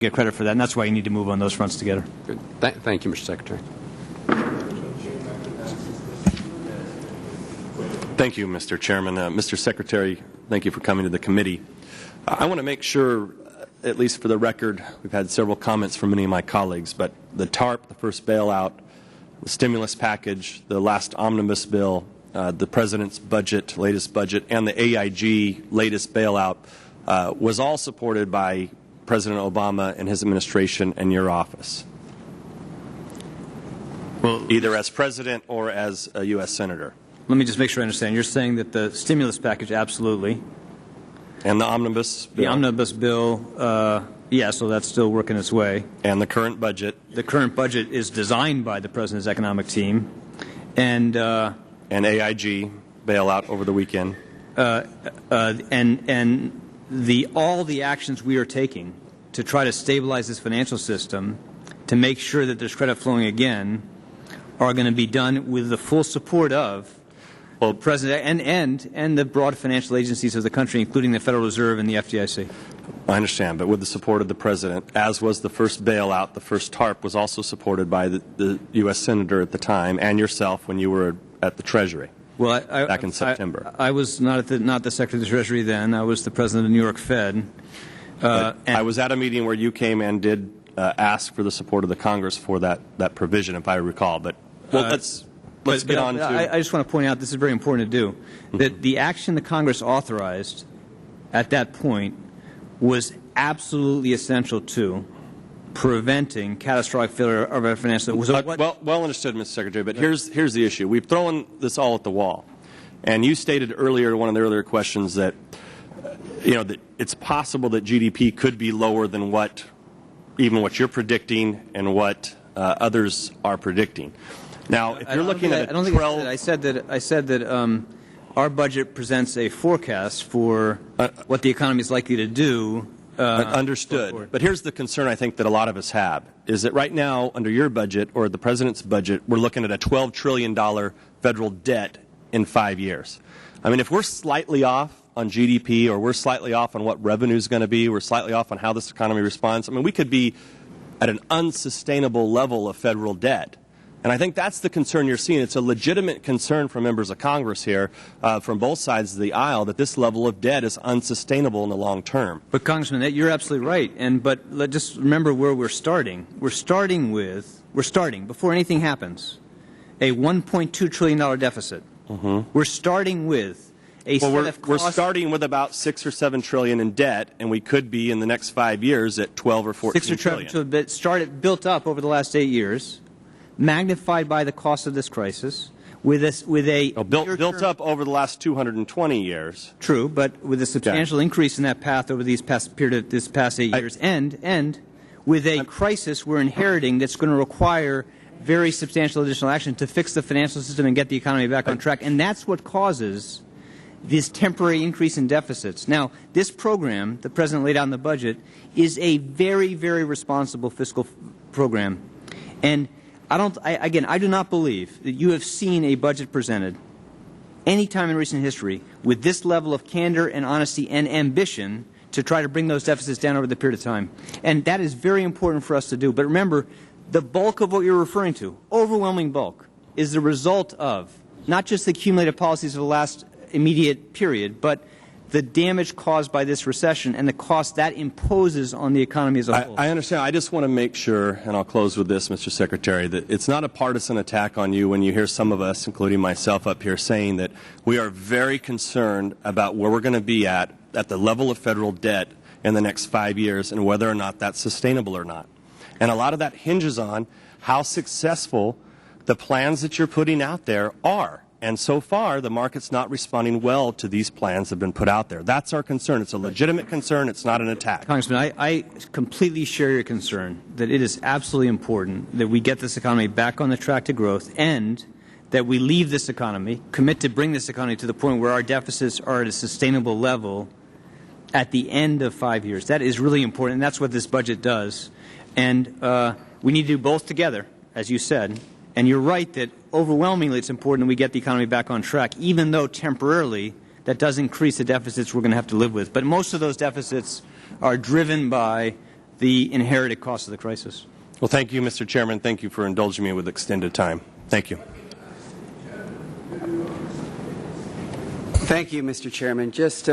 get credit for that, and that's why you need to move on those fronts together. Good. Thank you, Mr. Secretary. Thank you, Mr. Chairman. Mr. Secretary, thank you for coming to the committee. I want to make sure, at least for the record, we've had several comments from many of my colleagues, but the TARP, the first bailout, the stimulus package, the last omnibus bill, the President's budget, latest budget, and the AIG latest bailout was all supported by President Obama and his administration and your office, well, either as President or as a U.S. Senator. Let me just make sure I understand. You're saying that the stimulus package, absolutely. And the omnibus bill? The omnibus bill, yeah, so that's still working its way. And the current budget? The current budget is designed by the President's economic team. And AIG bailout over the weekend. And all the actions we are taking to try to stabilize this financial system, to make sure that there's credit flowing again, are going to be done with the full support of the President and the broad financial agencies of the country, including the Federal Reserve and the FDIC. I understand, but with the support of the President, as was the first bailout, the first TARP was also supported by the U.S. Senator at the time and yourself when you were at the Treasury back in September. I was not the Secretary of the Treasury then. I was the President of the New York Fed. I was at a meeting where you came and did ask for the support of the Congress for that provision, if I recall. But let's get on to... I just want to point out, this is very important to do, that the action the Congress authorized at that point was absolutely essential to preventing catastrophic failure of our financial... Well understood, Mr. Secretary, but here's the issue. We've thrown this all at the wall. And you stated earlier, one of the earlier questions, that, that it's possible that GDP could be lower than even what you're predicting and what others are predicting. Now, if you're looking at a 12... I said that our budget presents a forecast for what the economy is likely to do. Understood. But here's the concern I think that a lot of us have, is that right now, under your budget or the President's budget, we're looking at a $12 trillion federal debt in 5 years. I mean, if we're slightly off on GDP, or we're slightly off on what revenue is going to be, we're slightly off on how this economy responds, I mean, we could be at an unsustainable level of federal debt. And I think that's the concern you're seeing. It's a legitimate concern from members of Congress here from both sides of the aisle that this level of debt is unsustainable in the long term. But, Congressman, you're absolutely right. But let's just remember where we're starting. We're starting, before anything happens, a $1.2 trillion deficit. We're starting with a set of costs. We're starting with about $6 or $7 trillion in debt, and we could be in the next 5 years at 12 or 14 trillion. Built up over the last 8 years, magnified by the cost of this crisis, built up over the last 220 years. True, but with a substantial increase in that path over this past 8 years, and with a crisis we're inheriting that's going to require very substantial additional action to fix the financial system and get the economy back on track, and that's what causes this temporary increase in deficits. Now, this program the President laid out in the budget is a very, very responsible fiscal program, and I do not believe that you have seen a budget presented any time in recent history with this level of candor and honesty and ambition to try to bring those deficits down over the period of time. And that is very important for us to do. But remember, the bulk of what you're referring to, overwhelming bulk, is the result of not just the accumulated policies of the last immediate period, but the damage caused by this recession and the cost that imposes on the economy as a whole. I understand. I just want to make sure, and I'll close with this, Mr. Secretary, that it's not a partisan attack on you when you hear some of us, including myself up here, saying that we are very concerned about where we're going to be at the level of federal debt in the next 5 years and whether or not that's sustainable or not. And a lot of that hinges on how successful the plans that you're putting out there are. And so far, the market's not responding well to these plans that have been put out there. That's our concern. It's a legitimate concern. It's not an attack. Congressman, I completely share your concern that it is absolutely important that we get this economy back on the track to growth and that we leave this economy, commit to bring this economy to the point where our deficits are at a sustainable level at the end of 5 years. That is really important, and that's what this budget does. And we need to do both together, as you said. And you're right that overwhelmingly it's important that we get the economy back on track, even though temporarily that does increase the deficits we're going to have to live with. But most of those deficits are driven by the inherited cost of the crisis. Well, thank you, Mr. Chairman. Thank you for indulging me with extended time. Thank you. Thank you, Mr. Chairman. Just